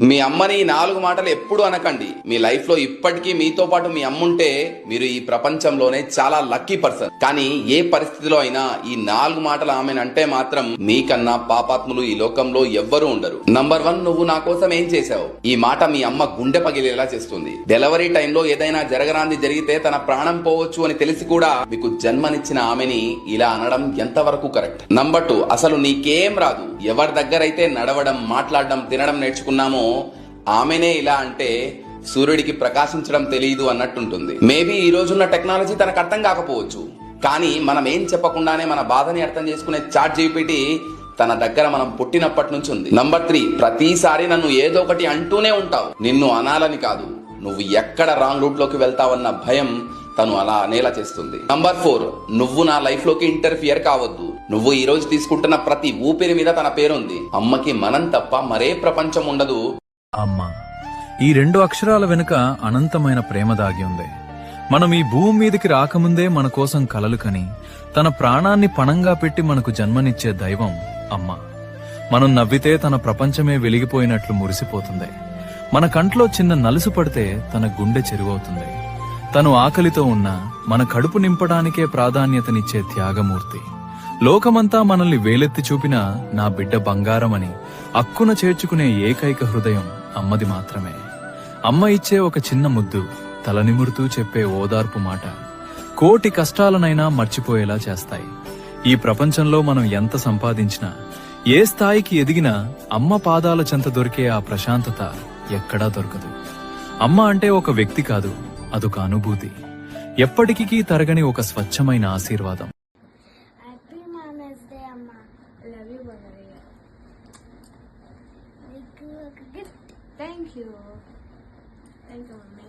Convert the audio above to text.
మీ అమ్మని ఈ 4 మాటలు ఎప్పుడు అనకండి. మీ లైఫ్ లో ఇప్పటికీ మీతో పాటు మీ అమ్ముంటే మీరు ఈ ప్రపంచంలోనే చాలా లక్కీ పర్సన్. కానీ ఏ పరిస్థితిలో అయినా ఈ 4 మాటలు ఆమెనంటే మాత్రం మీకన్నా పాపాత్ములు ఈ లోకంలో ఎవ్వరూ ఉండరు. నంబర్ 1, నువ్వు నా కోసం ఏం చేశావు. ఈ మాట మీ అమ్మ గుండె పగిలేలా చేస్తుంది. డెలివరీ టైంలో ఏదైనా జరగరాంది జరిగితే తన ప్రాణం పోవచ్చు అని తెలిసి కూడా మీకు జన్మనిచ్చిన ఆమెని ఇలా అనడం ఎంతవరకు కరెక్ట్. నంబర్ 2, అసలు నీకేం రాదు. ఎవరి దగ్గరైతే నడవడం, మాట్లాడడం, తినడం నేర్చుకున్నామో ఆమెనే ఇలా అంటే సూర్యుడికి ప్రకాశించడం తెలియదు అన్నట్టుంటుంది. మేబీ ఈ రోజున్న టెక్నాలజీ తనకు అర్థం కాకపోవచ్చు, కానీ మనం ఏం చెప్పకుండానే మన బాధని అర్థం చేసుకునే చాట్ జీపీటీ తన దగ్గర మనం పుట్టినప్పటి నుంచి ఉంది. నంబర్ 3, ప్రతిసారి నన్ను ఏదో ఒకటి అంటూనే ఉంటావు. నిన్ను అనాలని కాదు, నువ్వు ఎక్కడ రాంగ్ రూట్ లోకి వెళ్తావన్న భయం తను అలా అనేలా చేస్తుంది. నంబర్ 4, నువ్వు నా లైఫ్ లోకి ఇంటర్ఫియర్ కావద్దు. నువ్వు ఈ రోజు తీసుకుంటున్న ప్రతి ఊపిరి మీద తన పేరుంది. అమ్మకి మనం తప్ప మరే ప్రపంచం ఉండదు. అమ్మ, ఈ 2 అక్షరాల వెనుక అనంతమైన ప్రేమ దాగి ఉంది. మనం ఈ భూమి మీదకి రాకముందే మన కోసం కలలు కని తన ప్రాణాన్ని పణంగా పెట్టి మనకు జన్మనిచ్చే దైవం అమ్మ. మనం నవ్వితే తన ప్రపంచమే వెలిగిపోయినట్లు మురిసిపోతుంది. మన కంట్లో చిన్న నలుసు పడితే తన గుండె చెరువవుతుంది. తను ఆకలితో ఉన్నా మన కడుపు నింపడానికే ప్రాధాన్యతనిచ్చే త్యాగమూర్తి. లోకమంతా మనల్ని వేలెత్తి చూపినా నా బిడ్డ బంగారమని అక్కున చేర్చుకునే ఏకైక హృదయం అమ్మది మాత్రమే. అమ్మ ఇచ్చే ఒక చిన్న ముద్దు, తలనిమురుతూ చెప్పే ఓదార్పు మాట కోటి కష్టాలనైనా మర్చిపోయేలా చేస్తాయి. ఈ ప్రపంచంలో మనం ఎంత సంపాదించినా, ఏ స్థాయికి ఎదిగినా అమ్మ పాదాల చెంత దొరికే ఆ ప్రశాంతత ఎక్కడా దొరకదు. అమ్మ అంటే ఒక వ్యక్తి కాదు, అదొక అనుభూతి, ఎప్పటికీ తరగని ఒక స్వచ్ఛమైన ఆశీర్వాదం. హ్యాపీ మదర్స్ డే అమ్మ. లవ్ యూ బాబాయ్. నీకు ఒక గిఫ్ట్. Thank you mummy.